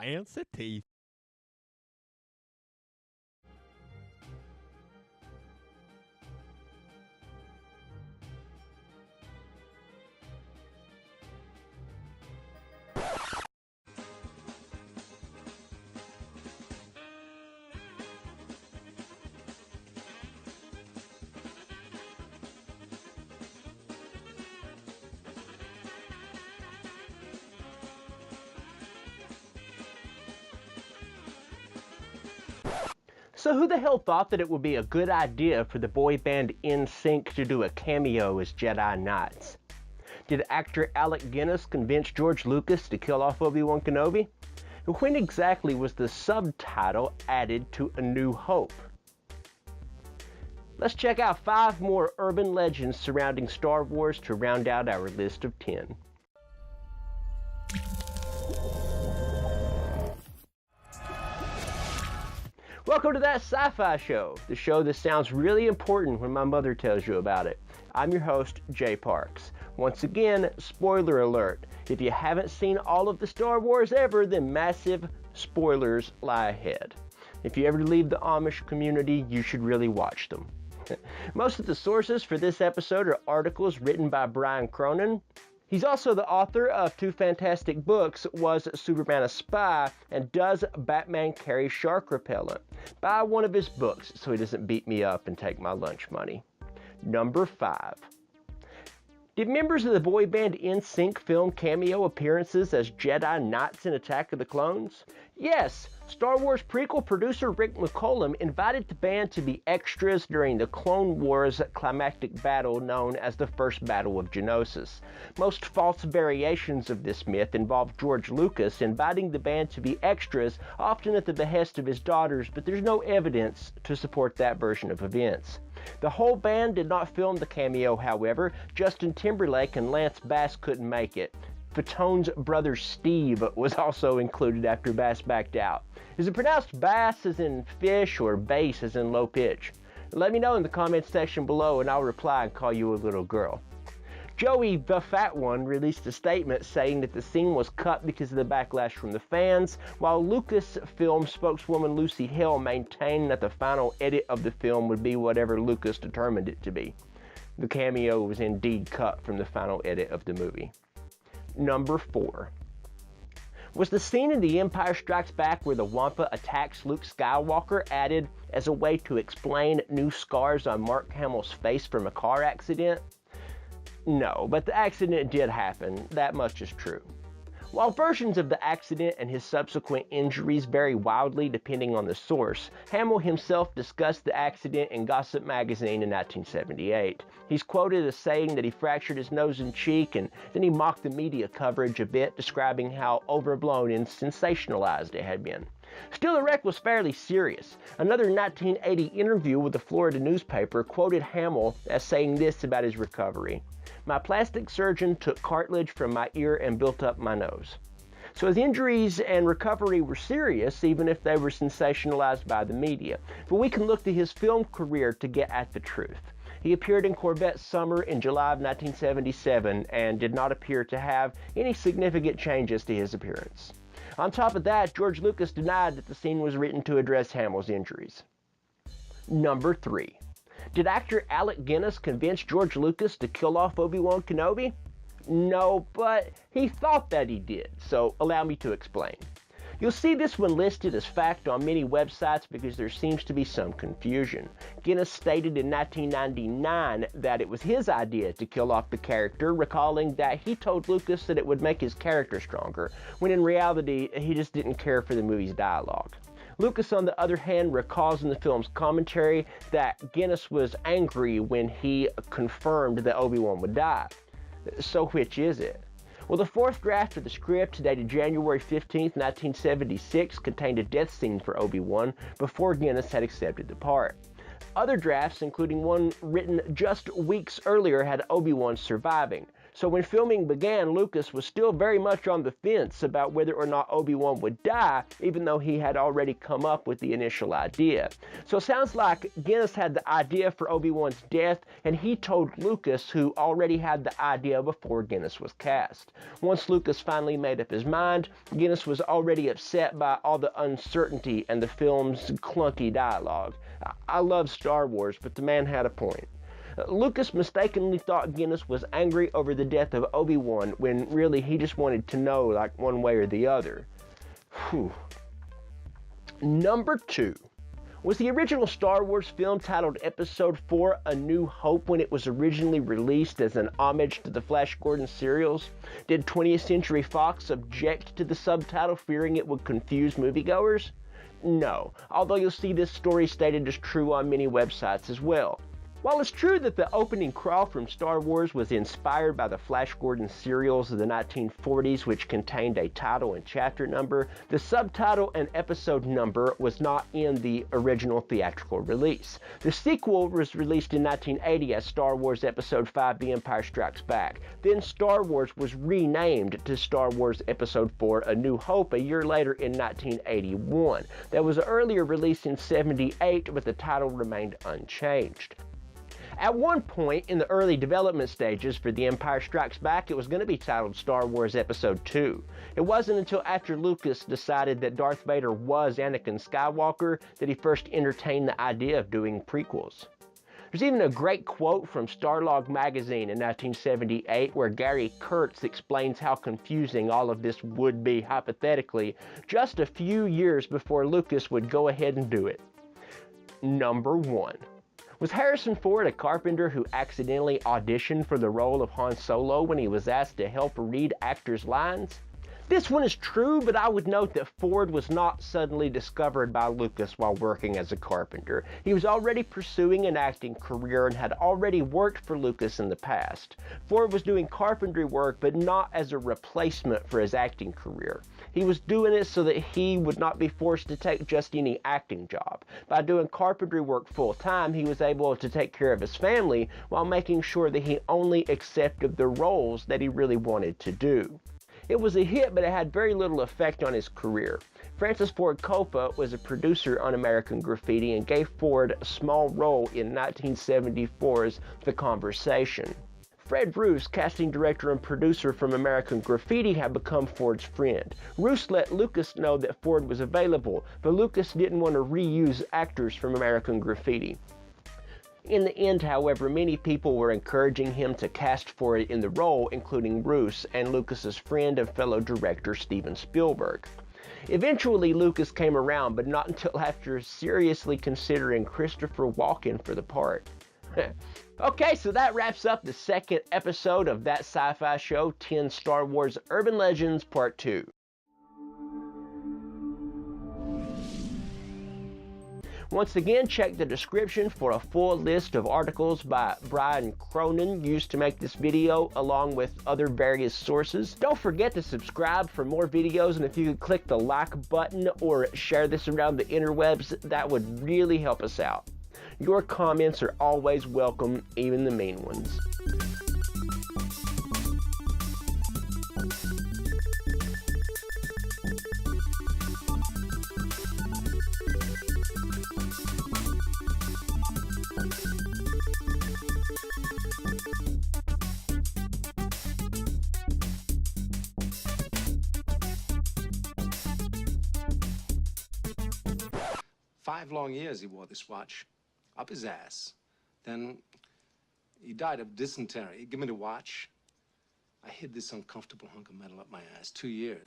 fancy teeth. So who the hell thought that it would be a good idea for the boy band NSYNC to do a cameo as Jedi Knights? Did actor Alec Guinness convince George Lucas to kill off Obi-Wan Kenobi? And when exactly was the subtitle added to A New Hope? Let's check out 5 more urban legends surrounding Star Wars to round out our list of 10. Welcome to That Sci-Fi Show, the show that sounds really important when my mother tells you about it. I'm your host, Jay Parks. Once again, spoiler alert. If you haven't seen all of the Star Wars ever, then massive spoilers lie ahead. If you ever leave the Amish community, you should really watch them. Most of the sources for this episode are articles written by Brian Cronin. He's also the author of 2 fantastic books, Was Superman a Spy? And Does Batman Carry Shark Repellent? Buy one of his books so he doesn't beat me up and take my lunch money. Number 5. Did members of the boy band NSYNC film cameo appearances as Jedi Knights in Attack of the Clones? Yes! Star Wars prequel producer Rick McCollum invited the band to be extras during the Clone Wars climactic battle known as the First Battle of Geonosis. Most false variations of this myth involve George Lucas inviting the band to be extras, often at the behest of his daughters, but there's no evidence to support that version of events. The whole band did not film the cameo, however. Justin Timberlake and Lance Bass couldn't make it. Fatone's brother Steve was also included after Bass backed out. Is it pronounced bass as in fish or bass as in low pitch? Let me know in the comments section below and I'll reply and call you a little girl. Joey the Fat One released a statement saying that the scene was cut because of the backlash from the fans, while LucasFilm spokeswoman Lucy Hale maintained that the final edit of the film would be whatever Lucas determined it to be. The cameo was indeed cut from the final edit of the movie. Number 4. Was the scene in The Empire Strikes Back where the Wampa attacks Luke Skywalker added as a way to explain new scars on Mark Hamill's face from a car accident? No, but the accident did happen, that much is true. While versions of the accident and his subsequent injuries vary wildly depending on the source, Hamill himself discussed the accident in Gossip magazine in 1978. He's quoted as saying that he fractured his nose and cheek, and then he mocked the media coverage a bit, describing how overblown and sensationalized it had been. Still, the wreck was fairly serious. Another 1980 interview with the Florida newspaper quoted Hamill as saying this about his recovery. "My plastic surgeon took cartilage from my ear and built up my nose." So his injuries and recovery were serious, even if they were sensationalized by the media. But we can look to his film career to get at the truth. He appeared in Corvette Summer in July of 1977 and did not appear to have any significant changes to his appearance. On top of that, George Lucas denied that the scene was written to address Hamill's injuries. Number 3. Did actor Alec Guinness convince George Lucas to kill off Obi-Wan Kenobi? No, but he thought that he did, so allow me to explain. You'll see this one listed as fact on many websites because there seems to be some confusion. Guinness stated in 1999 that it was his idea to kill off the character, recalling that he told Lucas that it would make his character stronger, when in reality he just didn't care for the movie's dialogue. Lucas, on the other hand, recalls in the film's commentary that Guinness was angry when he confirmed that Obi-Wan would die. So which is it? Well, the 4th draft of the script, dated January 15, 1976, contained a death scene for Obi-Wan before Guinness had accepted the part. Other drafts, including one written just weeks earlier, had Obi-Wan surviving. So when filming began, Lucas was still very much on the fence about whether or not Obi-Wan would die, even though he had already come up with the initial idea. So it sounds like Guinness had the idea for Obi-Wan's death, and he told Lucas, who already had the idea before Guinness was cast. Once Lucas finally made up his mind, Guinness was already upset by all the uncertainty and the film's clunky dialogue. I love Star Wars, but the man had a point. Lucas mistakenly thought Guinness was angry over the death of Obi-Wan when really he just wanted to know, like, one way or the other. Whew. Number 2. Was the original Star Wars film titled Episode 4 A New Hope when it was originally released as an homage to the Flash Gordon serials? Did 20th Century Fox object to the subtitle, fearing it would confuse moviegoers? No, although you'll see this story stated as true on many websites as well. While it's true that the opening crawl from Star Wars was inspired by the Flash Gordon serials of the 1940s, which contained a title and chapter number, the subtitle and episode number was not in the original theatrical release. The sequel was released in 1980 as Star Wars Episode 5 The Empire Strikes Back. Then Star Wars was renamed to Star Wars Episode 4 A New Hope a year later in 1981. There was an earlier release in 1978, but the title remained unchanged. At one point in the early development stages for The Empire Strikes Back, it was going to be titled Star Wars Episode 2. It wasn't until after Lucas decided that Darth Vader was Anakin Skywalker that he first entertained the idea of doing prequels. There's even a great quote from Starlog magazine in 1978 where Gary Kurtz explains how confusing all of this would be hypothetically just a few years before Lucas would go ahead and do it. Number 1. Was Harrison Ford a carpenter who accidentally auditioned for the role of Han Solo when he was asked to help read actors' lines? This one is true, but I would note that Ford was not suddenly discovered by Lucas while working as a carpenter. He was already pursuing an acting career and had already worked for Lucas in the past. Ford was doing carpentry work, but not as a replacement for his acting career. He was doing it so that he would not be forced to take just any acting job. By doing carpentry work full-time, he was able to take care of his family while making sure that he only accepted the roles that he really wanted to do. It was a hit, but it had very little effect on his career. Francis Ford Coppola was a producer on American Graffiti and gave Ford a small role in 1974's The Conversation. Fred Roos, casting director and producer from American Graffiti, had become Ford's friend. Roos let Lucas know that Ford was available, but Lucas didn't want to reuse actors from American Graffiti. In the end, however, many people were encouraging him to cast Ford in the role, including Roos and Lucas's friend and fellow director Steven Spielberg. Eventually, Lucas came around, but not until after seriously considering Christopher Walken for the part. Okay, so that wraps up the second episode of That Sci-Fi Show, 10 Star Wars Urban Legends Part 2. Once again, check the description for a full list of articles by Brian Cronin used to make this video, along with other various sources. Don't forget to subscribe for more videos, and if you could click the like button or share this around the interwebs, that would really help us out. Your comments are always welcome, even the mean ones. Five long years he wore this watch, up his ass. Then he died of dysentery. He gave me the watch. I hid this uncomfortable hunk of metal up my ass 2 years.